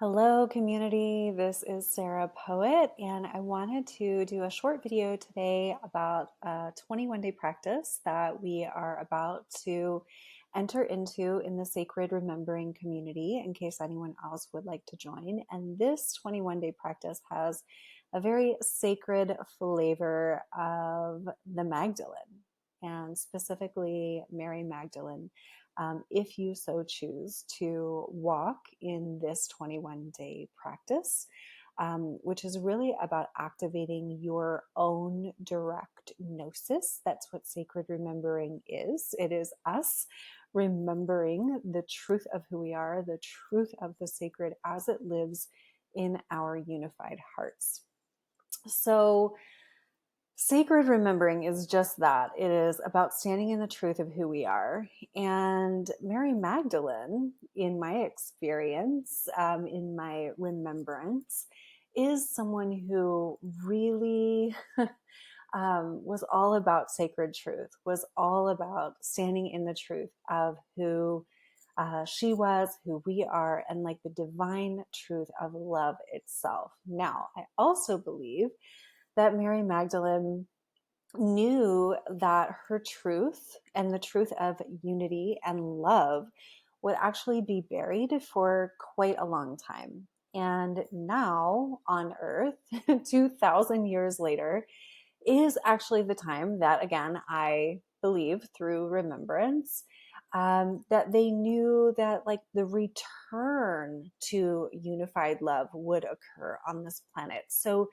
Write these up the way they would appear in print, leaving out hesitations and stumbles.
Hello, community. This is Sarah Poet, and I wanted to do a short video today about a 21-day practice that we are about to enter into in the Sacred Remembering community in case anyone else would like to join. And this 21-day practice has a very sacred flavor of the Magdalene, and specifically Mary Magdalene. If you so choose to walk in this 21-day practice, which is really about activating your own direct gnosis. That's what sacred remembering is. It is us remembering the truth of who we are, the truth of the sacred as it lives in our unified hearts. So, sacred remembering is just that. It is about standing in the truth of who we are. And Mary Magdalene, in my experience, in my remembrance, is someone who really was all about sacred truth, was all about standing in the truth of who she was, who we are, and like the divine truth of love itself. Now, I also believe that Mary Magdalene knew that her truth and the truth of unity and love would actually be buried for quite a long time. And now on earth, 2,000 years later, is actually the time that, again, I believe through remembrance, that they knew that like the return to unified love would occur on this planet. So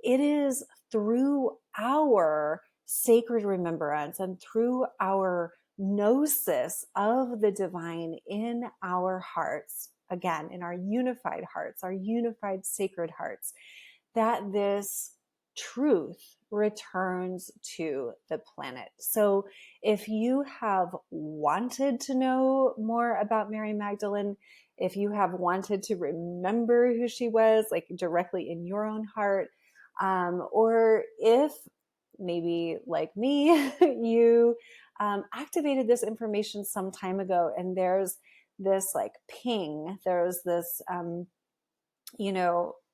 it is through our sacred remembrance and through our gnosis of the divine in our hearts, again, in our unified hearts, our unified sacred hearts, that this truth returns to the planet. So if you have wanted to know more about Mary Magdalene, if you have wanted to remember who she was, like directly in your own heart, or if maybe like me, you activated this information some time ago and there's this like ping, there's this,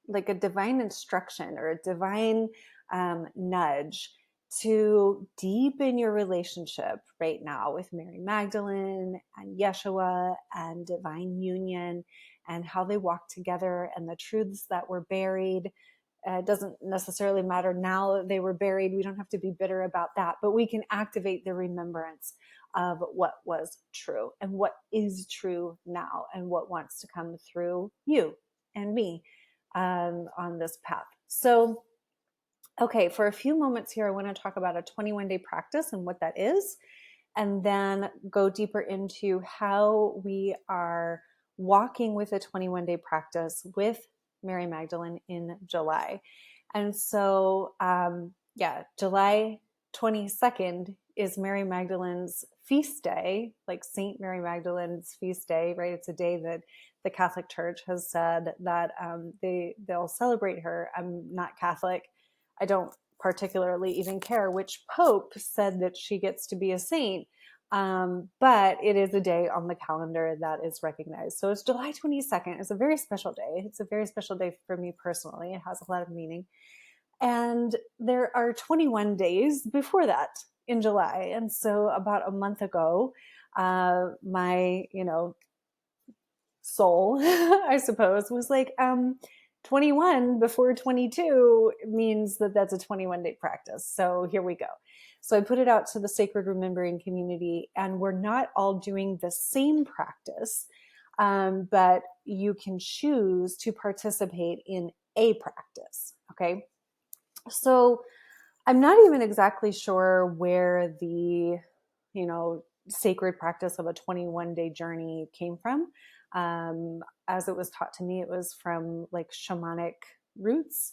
like a divine instruction or a divine nudge to deepen your relationship right now with Mary Magdalene and Yeshua and divine union and how they walk together and the truths that were buried. It doesn't necessarily matter now that they were buried. We don't have to be bitter about that, but we can activate the remembrance of what was true and what is true now and what wants to come through you and me on this path. So, okay, for a few moments here, I want to talk about a 21-day practice and what that is, and then go deeper into how we are walking with a 21-day practice with Mary Magdalene in July. And so, July 22nd is Mary Magdalene's feast day, like Saint Mary Magdalene's feast day, right? It's a day that the Catholic Church has said that they'll celebrate her. I'm not Catholic. I don't particularly even care which pope said that she gets to be a saint. But it is a day on the calendar that is recognized. So it's July 22nd. It's a very special day. It's a very special day for me personally. It has a lot of meaning. And there are 21 days before that in July. And so about a month ago, my, soul, I suppose, was like, 21 before 22 means that that's a 21-day practice. So here we go. So I put it out to the Sacred Remembering community, and we're not all doing the same practice, but you can choose to participate in a practice. Okay. So I'm not even exactly sure where the, sacred practice of a 21-day journey came from. As it was taught to me, it was from like shamanic roots.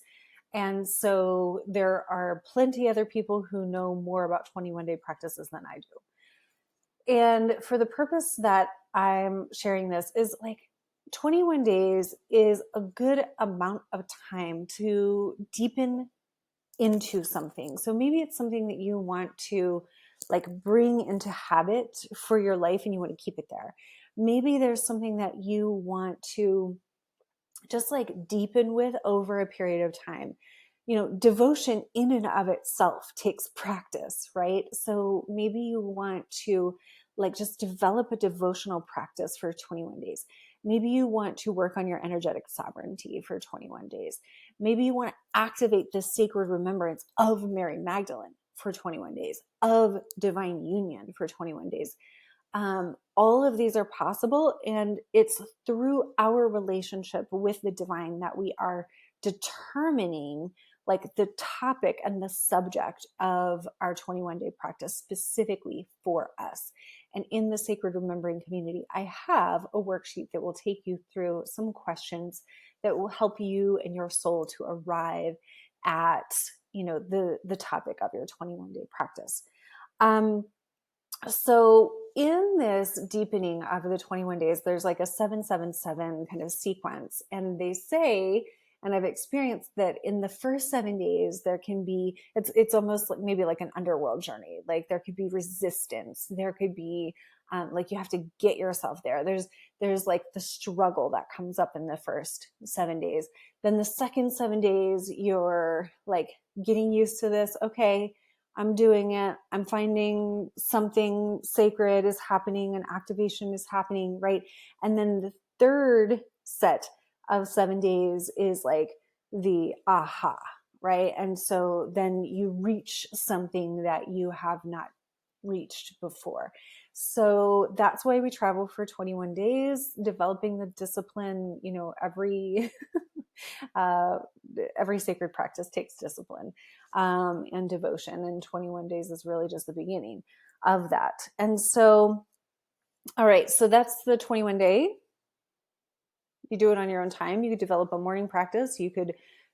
And so there are plenty other people who know more about 21-day practices than I do. And for the purpose that I'm sharing this is like 21 days is a good amount of time to deepen into something. So maybe it's something that you want to like bring into habit for your life and you want to keep it there. Maybe there's something that you want to just like deepen with over a period of time. Devotion in and of itself takes practice, right? So maybe you want to like just develop a devotional practice for 21 days. Maybe you want to work on your energetic sovereignty for 21 days. Maybe you want to activate the sacred remembrance of Mary Magdalene for 21 days, of divine union for 21 days. All of these are possible, and it's through our relationship with the divine that we are determining like the topic and the subject of our 21-day practice specifically for us. And in the Sacred Remembering community, I have a worksheet that will take you through some questions that will help you and your soul to arrive at, the topic of your 21-day practice. So in this deepening of the 21 days, there's like a 777 kind of sequence. And they say, and I've experienced that in the first 7 days, there can be, it's almost like maybe like an underworld journey. Like there could be resistance. There could be like you have to get yourself there. There's like the struggle that comes up in the first 7 days. Then the second 7 days, you're like getting used to this. Okay, I'm doing it. I'm finding something sacred is happening, an activation is happening, right? And then the third set of 7 days is like the aha, right? And so then you reach something that you have not reached before. So that's why we travel for 21 days, developing the discipline. Every sacred practice takes discipline and devotion, and 21 days is really just the beginning of that. And so, all right, so that's the 21 day. You do it on your own time. You could develop a morning practice. You could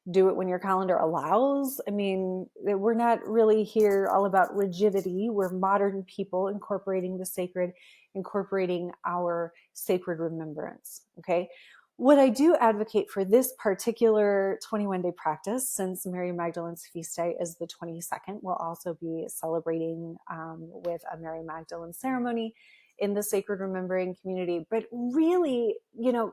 do it when your calendar allows. I mean, we're not really here all about rigidity. We're modern people incorporating the sacred, incorporating our sacred remembrance. Okay. What I do advocate for this particular 21-day practice, since Mary Magdalene's feast day is the 22nd, we'll also be celebrating with a Mary Magdalene ceremony in the sacred remembering community. But really,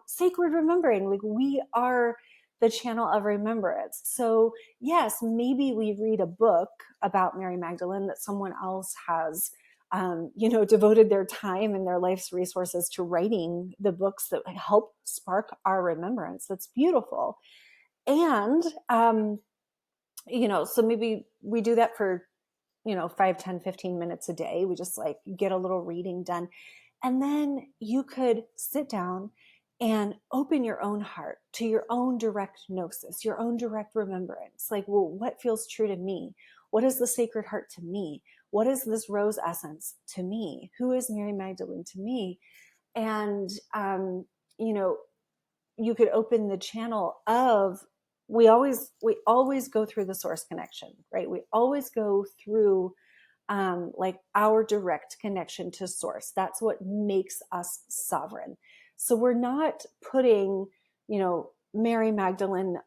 sacred remembering, like we are the channel of remembrance. So yes, maybe we read a book about Mary Magdalene that someone else has devoted their time and their life's resources to writing the books that help spark our remembrance. That's beautiful. And, so maybe we do that for, 5, 10, 15 minutes a day. We just like get a little reading done. And then you could sit down and open your own heart to your own direct gnosis, your own direct remembrance. Like, well, what feels true to me? What is the Sacred Heart to me? What is this rose essence to me? Who is Mary Magdalene to me? And, you could open the channel of, we always go through the source connection, right? We always go through like our direct connection to source. That's what makes us sovereign. So we're not putting, Mary Magdalene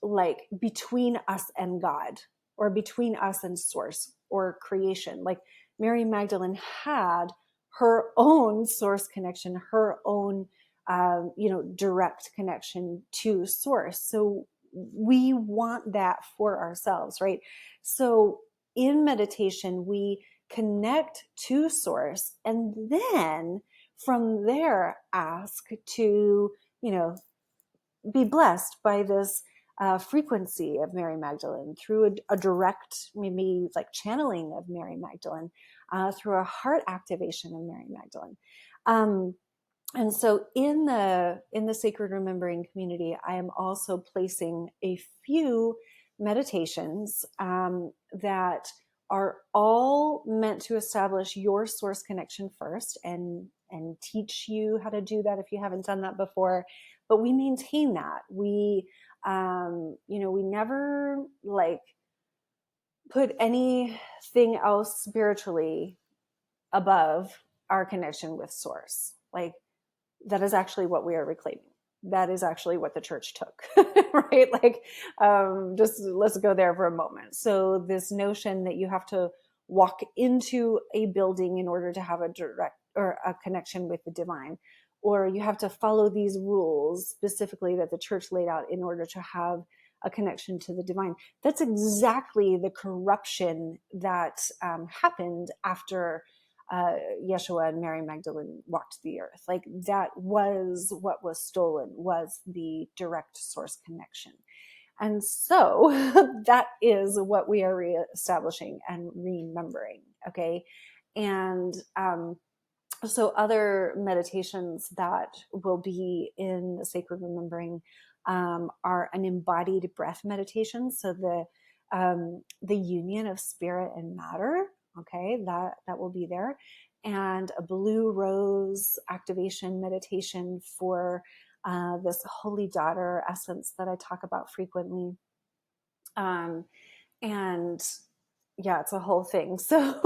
like between us and God, or between us and source or creation. Like Mary Magdalene had her own source connection, her own direct connection to source. So we want that for ourselves, right? So in meditation, we connect to source, and then from there ask to, be blessed by this frequency of Mary Magdalene through a direct, maybe like channeling of Mary Magdalene, through a heart activation of Mary Magdalene. And so in the Sacred Remembering community, I am also placing a few meditations that are all meant to establish your source connection first and teach you how to do that if you haven't done that before. But we maintain that. We never like put anything else spiritually above our connection with source. Like, that is actually what we are reclaiming. That is actually what the church took, right? Like, just let's go there for a moment. So this notion that you have to walk into a building in order to have a direct or a connection with the divine, or you have to follow these rules specifically that the church laid out in order to have a connection to the divine. That's exactly the corruption that happened after Yeshua and Mary Magdalene walked the earth. Like, that was what was stolen, was the direct source connection. And so that is what we are reestablishing and remembering. Okay. And so other meditations that will be in the sacred remembering are an embodied breath meditation. So the union of spirit and matter, okay, that will be there, and a blue rose activation meditation for this holy daughter essence that I talk about frequently. And yeah, it's a whole thing. So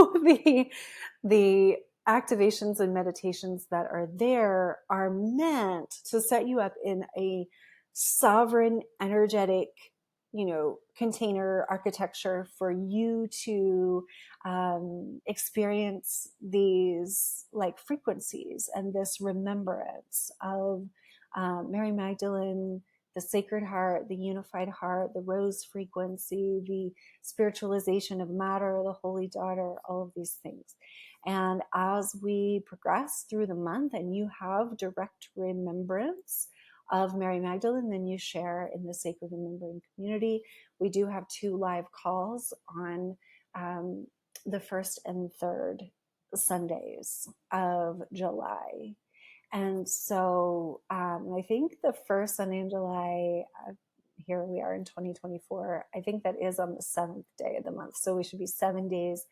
the activations and meditations that are there are meant to set you up in a sovereign, energetic, container architecture for you to experience these like frequencies and this remembrance of Mary Magdalene, the Sacred Heart, the Unified Heart, the Rose frequency, the spiritualization of matter, the Holy Daughter, all of these things. And as we progress through the month and you have direct remembrance of Mary Magdalene, then you share in the Sacred Remembering community. We do have 2 live calls on the 1st and 3rd Sundays of July. And so I think the first Sunday in July, here we are in 2024, I think that is on the 7th day of the month. So we should be 7 days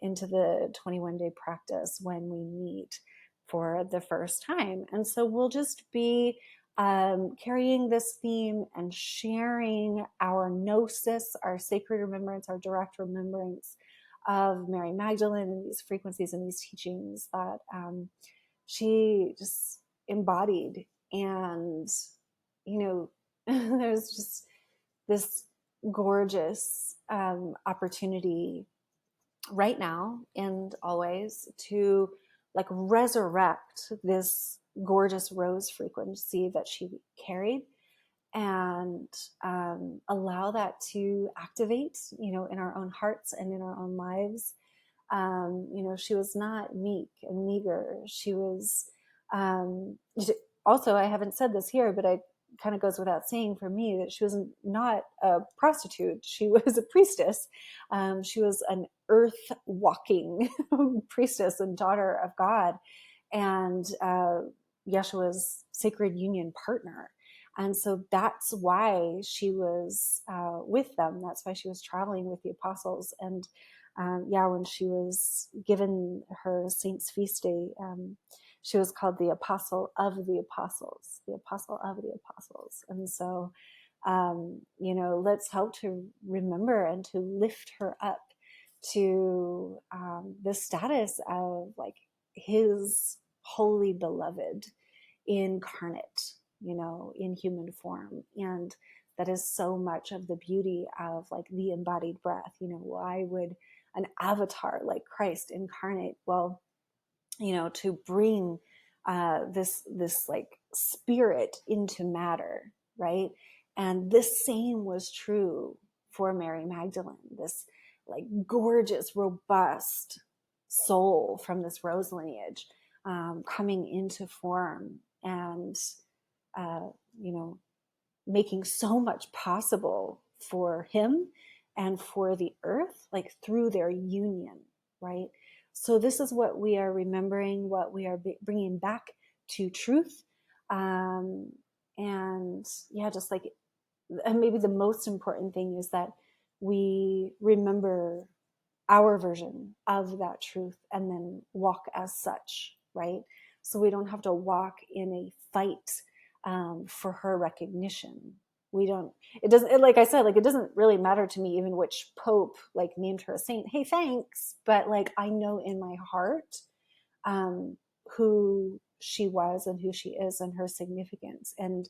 into the 21-day practice when we meet for the first time. And so we'll just be carrying this theme and sharing our gnosis, our sacred remembrance, our direct remembrance of Mary Magdalene and these frequencies and these teachings that she just embodied. And, there's just this gorgeous opportunity right now and always to like resurrect this gorgeous rose frequency that she carried, and allow that to activate, in our own hearts and in our own lives. She was not meek and meager. She was also, I haven't said this here, but it kind of goes without saying for me that she was not a prostitute. She was a priestess. She was an earth walking priestess and daughter of God, and Yeshua's sacred union partner. And so that's why she was with them. That's why she was traveling with the apostles. And when she was given her saint's feast day, she was called the Apostle of the Apostles, the Apostle of the Apostles. And so, let's help to remember and to lift her up to the status of like his holy beloved incarnate, in human form. And that is so much of the beauty of like the embodied breath. Why would an avatar like Christ incarnate? Well, to bring this like spirit into matter, right? And this same was true for Mary Magdalene, this like gorgeous, robust soul from this rose lineage coming into form and, making so much possible for him and for the earth, like through their union, right? So this is what we are remembering, what we are bringing back to truth. And just like, and maybe the most important thing is that we remember our version of that truth and then walk as such, right? So we don't have to walk in a fight for her recognition. It doesn't, like I said, like, it doesn't really matter to me even which pope like named her a saint. Hey, thanks. But like, I know in my heart who she was and who she is and her significance. And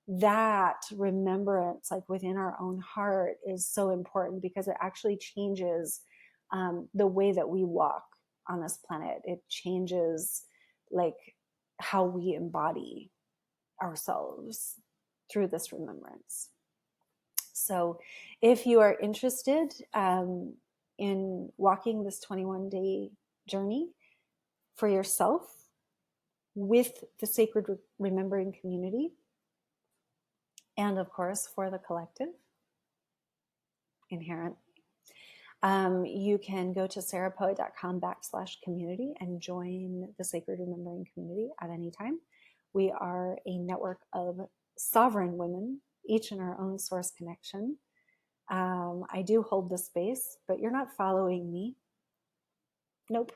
that remembrance, like within our own heart, is so important because it actually changes the way that we walk on this planet. It changes like how we embody ourselves through this remembrance. So if you are interested in walking this 21-day journey for yourself with the Sacred Remembering community, and of course for the collective inherent, you can go to sarahpoet.com/community and join the Sacred Remembering community at any time. We are a network of sovereign women, each in our own source connection. I do hold the space, but you're not following me. Nope.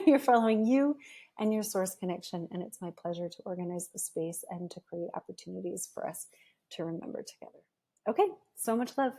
You're following you and your source connection, and it's my pleasure to organize the space and to create opportunities for us to remember together. Okay, so much love.